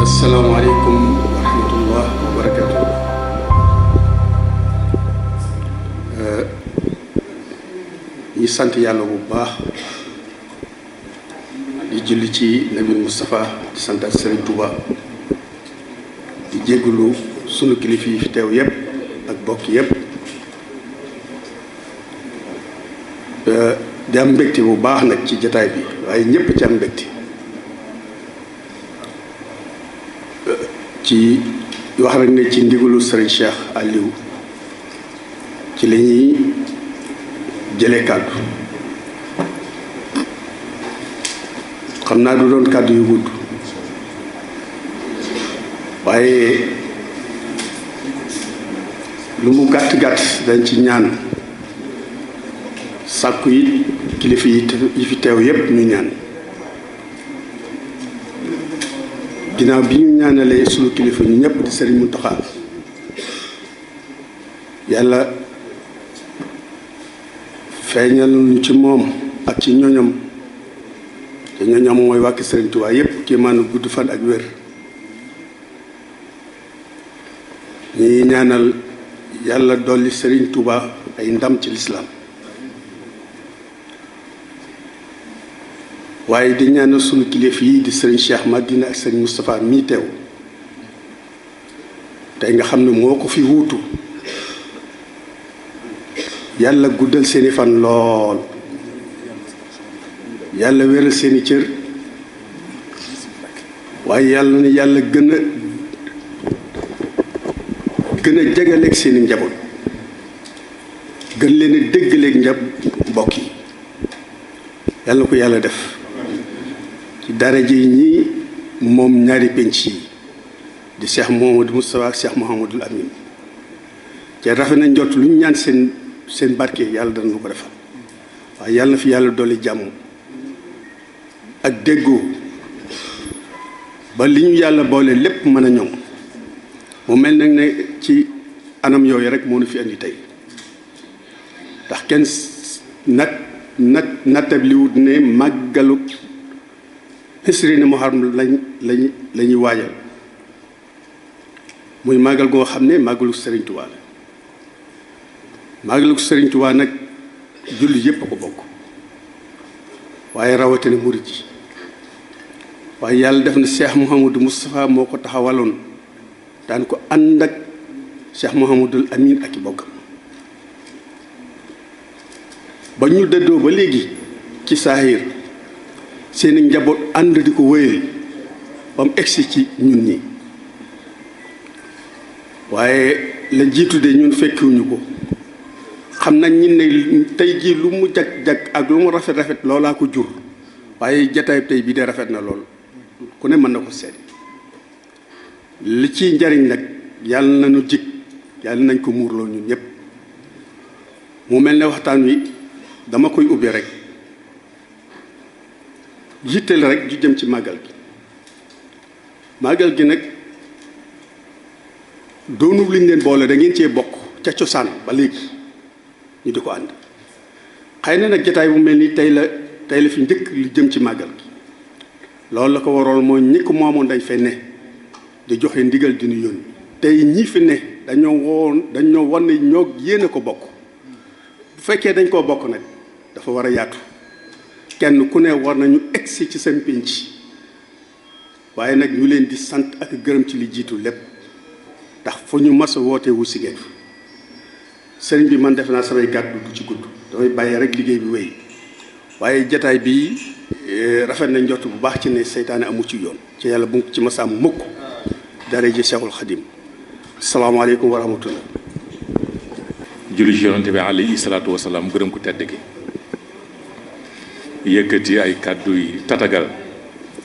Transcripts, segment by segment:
asalaamaaleykum wa rahmatullah wa barakatuh. ñi sant yàlla bu baax di julli ci nabi Moustapha di sant ak Serigne Touba di jégalu sunu kilifa yi fi teew yépp ak bokk yépp di am mbégte bu baax nag ci jataay bi waaye ñépp ci am mbégte ci wax rek ne ci ndigalu Serigne Cheikh Aliou ci la ñuy jëlee kàddu xam naa du doon kàddu yu gudd waaye lu mu gàtt gàtt dañ ci ñaan sàkku yi kilifa yi fi teew yépp ñu ñaan ginnaaw bi ñu ñaanalee sunu kilifa ñu ñëpp di Serigne Mountakha yàlla feeñal ñu ci moom ak ci ñoñam te ñoñam mooy wàkki Serigne Touba yépp kii maanaam gudd fan ak wér ñi ñaanal yàlla dolli Serigne Touba ay ndam ci lislaam waaye di ñaanal sunu kilifa yi di Serigne Cheikh Madina ak Serigne Moustapha mii teew tey nga xam ne moo ko fi wuutu yàlla guddal seeni fan lool yàlla wéral seeni cër waaye yàlla na yàlla gën a jegaleeg seeni njaboot gën leen a déggaleeg mbokk yi yàlla ko yàlla def ci daraja yi ñii moom ñaari penc yi di Cheikh Mouhamadou Moustapha ak Cheikh Mouhamadoul Amine te rafet na njot lu ñu ñaan seen barke yàlla dana lu ko defal waaye yàlla na fi yàlla dolli jàmm ak déggoo ba li ñu yàlla boole lépp mën a ñoŋ mu mel nag ne ci anam yooyu rek moo nu fi andi tey ndax kenn nattabliwut ne màggalu Hisrina Muharram la ñuy waajal muy màggal goo xam ne màggalu Serigne Touba la màggalu Serigne Touba nag julli yépp a ko bokk waaye rawatina murit yi waaye yàlla def na Cheikh Mouhamadou Moustapha moo ko taxawaloon daan ko ànd ak Cheikh Mouhamadoul Amine ak i bokkam ba ñu dëddoo ba léegi ci saahir seeni njaboot ànd di ko wéyal ba mu egsi ci ñun ñi waaye la jiitu de ñun fekkiwuñu ko xam nañ ñi ne tey jii lu mu jag-jag ak lu mu rafet-rafet loolaa ko jur waaye jataay tey bii de rafet na lool ku ne mën na ko seet li ciy njariñ nag yàlla nañu jig yàlla nañ ko muurloo ñun ñëpp mu mel ne waxtaan wi dama koy ubbi rek yitteel rek ju jëm ci màggal gi nag doonu liñ leen boole da ngeen cee bokk ca cosaan ba léegi ñu di ko ànd xëy na nag jataay bu mel ni tey la fi njëkk li jëm ci màggal gi loolu la ko waroon mooy ñi ko moomoon dañ fay ne di joxe ndigal di ñu yónni tey ñi fi ne dañoo wan ne ñoo yéen a ko bokk bu fekkee dañ koo bokk nag dafa war a yaatu kenn ku ne war nañu egsi ci seen pénc waaye nag ñu leen di sant ak gërëm ci li jiitu lépp ndax fu ñu mas a woote wu si ngeen sëriñ bi man def naa samay kàddu du ci gudd damay bàyyi rek liggéey bi wéy waaye jataay bi rafet na njort bu baax ci ne seytaane amu ci yoon ci yàlla bu ci masaam mukk dara ji Seexul Xadim salaamaaleykum wa rahmatullah julli ci yonante bi alayhi salaatu wasalaam gërëm ku tedd gi yëkkati ay kàddu yi tatagal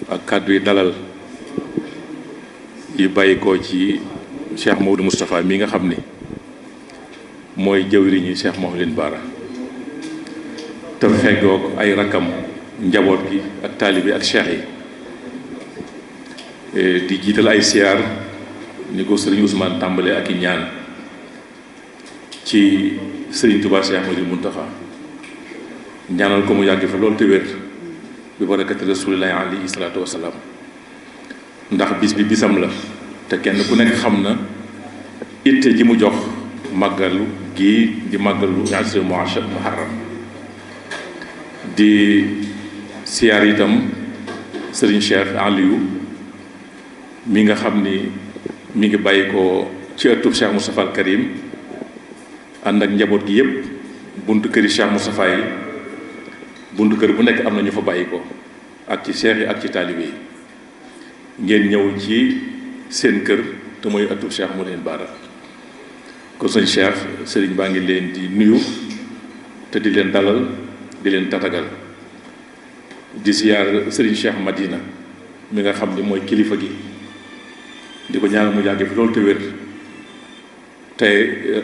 ak kàddu yi dalal yi bàyyi ko ci Cheikh Maodo Moustapha mi nga xam ni mooy jëwriñi Cheikh Mouhamadou Bara te feggoog ay rakkam njaboot gi ak taalibe ak cheikh yi di jiital ay siyaar ni ko sëriñ Ousmane tàmbale ak i ñaan ci sëriñ Touba Cheikh Mouhamadou Mountakha ñaanal ko mu yàgg fa loolu te wér bi barakati rasulillahi alayhi salaatu wasalaam ndax bis bi bisam la te kenn ku nekk xam na itte ji mu jox màggalu gii di màggalu Ashura Muharram di siyaar itam Serigne Cheikh Aliou mi nga xam ni mi ngi bàyyi ko ci ëttub Cheikh Moustapha al Karim ànd ak njaboot gi yépp buntu këri Cheikh Moustapha yi buntu kër bu nekk am na ñu fa bàyyi ko ak ci cheikh yi ak ci taalibe yi ngeen ñëw ci seen kër te mooy ëttub Cheikh Mouhidine Bara ko sëñ Cheikh sëriñ baa ngi leen di nuyu te di leen dalal di leen tatagal di siyaar sëriñ Cheikh Madina mi nga xam ni mooy kilifa gi di ko ñaanal mu yàgg fi loolu te wér te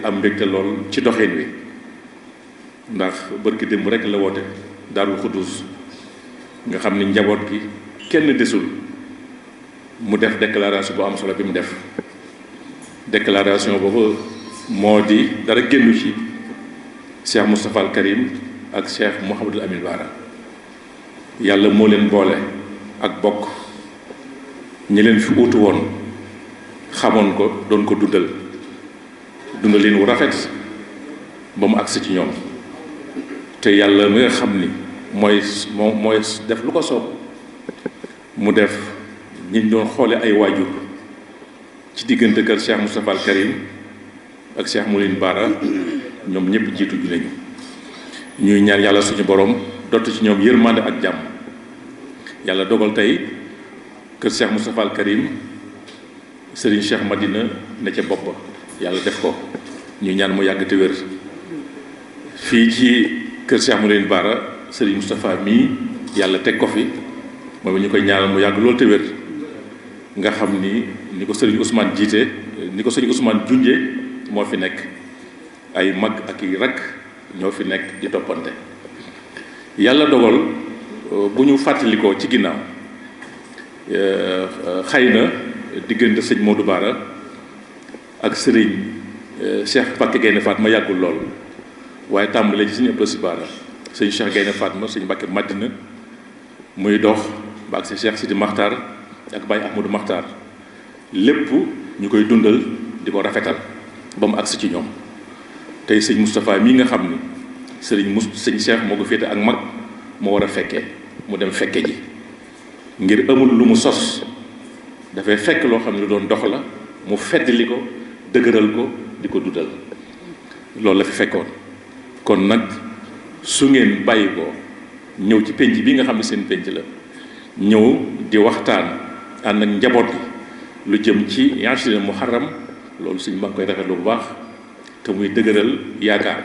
am mbégte lool ci doxin wi ndax bërki démb rek la woote Daarul Xuddus nga xam ni njaboot gi kenn desul mu def déclaration bu am solo bi mu def déclaration boobu moo di dara génnu ci Cheikh Moustapha al Karim ak Cheikh Mouhamadul Amin Bara yàlla moo leen boole ak bokk ñi leen fi uutu woon xamoon ko doon ko dundalin wu rafet ba mu agsi ci ñoom te yàlla mi nga xam ni mooy def lu ko soob mu def ñi doon xoole ay waajur ci diggante kër Cheikh Moustapha al Karim ak Cheikh Mouhidine Bara ñoom ñëpp jiitu ju nañu ñuy ñaan yàlla suñu borom dott ci ñoom yërmande ak jàmm yàlla dogal tey kër Cheikh Moustapha al Karim Serigne Cheikh Madina ne ca bopp yàlla def ko ñuy ñaan mu yàgg te wér fii ci kër Cheikh Mouhidine Bara Serigne Moustapha mii yàlla teg ko fi moom ñu koy ñaanal mu yàgg loolu te wér nga xam ni ko Serigne Ousmane jiite ni ko Serigne Ousmane junje moo fi nekk ay mag ak i rak ñoo fi nekk di toppante yàlla dogal bu ñu fàttalikoo ci ginnaaw xëy na diggante sëñ Modou Bara ak Serigne Cheikh Mbacké Gaïndé Fatma yàggul lool waaye tàmbalee ci sëñ Abdou Si Bara sëñ Cheikh Gaïndé Fatma sëñ Mbacké Madina muy dox ba ak si Cheikh Sidi Makhtar ak Baye Ahmadou Makhtar lépp ñu koy dundal di ko rafetal ba mu agsi ci ñoom tey sëñ Moustapha mii nga xam ni sëñ Cheikh moo ko féete ak mag moo war a fekkee mu dem fekke ji ngir amul lu mu sos dafay fekk loo xam ne lu doon dox la mu feddli ko dëgëral ko di ko dundal loolu la fi fekkoon kon nag su ngeen bàyyi ko ñëw ci penc bi nga xam ne seen penc la ñëw di waxtaan ànd ak njaboot gi lu jëm ci Ashura Muharram loolu suñ ma ngi koy rafetlu bu baax te muy dëgëral yaakaar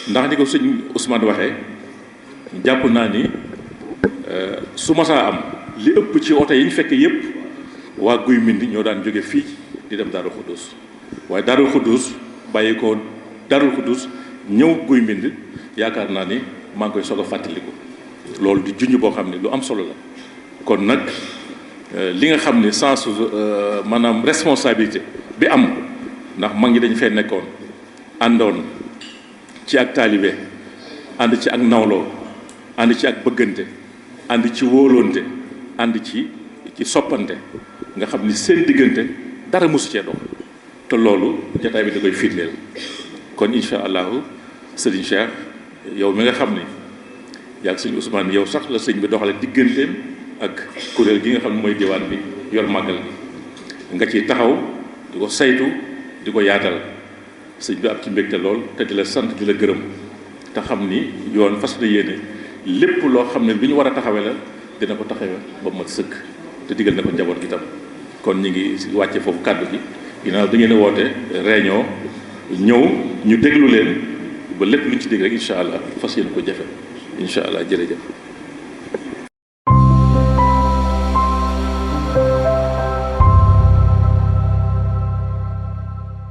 ndax ni ko sëñ Ousmane waxee jàpp naa ni su masaa am li ëpp ci oto yi ñu fekk yépp waa Guy Mbind ñoo daan jóge fii di dem Daarul Xuddus waaye Daarul Xuddus bàyyi ko Daarul Xuddus ñëw Guy Mbind yaakaar naa ni maa ngi koy soog a fàttaliku loolu di junj boo xam ne lu am solo la kon nag li nga xam ne sens maanaam responsabilité bi am ndax mag ñi dañu fee nekkoon àndoon ci ak taalibe ànd ci ak nawloo ànd ci ak bëggante ànd ci wóolonte ànd ci soppante nga xam ni seen diggante dara mosu cee dox te loolu jotaay bi da koy firndeel kon incha allahu sëriñ Cheikh yow mi nga xam ni yaa sëñ Ousmane yow sax la sëñ bi doxale digganteem ak kuréel gi nga xam ne mooy diwaan bi yor màggal gi nga ciy taxaw di ko saytu di ko yaatal sëñ bi am ci mbégte lool te di la sant di la gërëm te xam ni yoon fas na yéene lépp loo xam ne lu ñu war a taxawe la dina ko taxawe ba mat sëkk te digal na ko njaboot gi tam kon ñu ngi wàcce foofu kàddu gi ginnaaw da ngeen a woote réunion ñëw ñu déglu leen ba lépp luñ ci dégg rek incha allah fas yéene ko jafe incha allah jërëjëf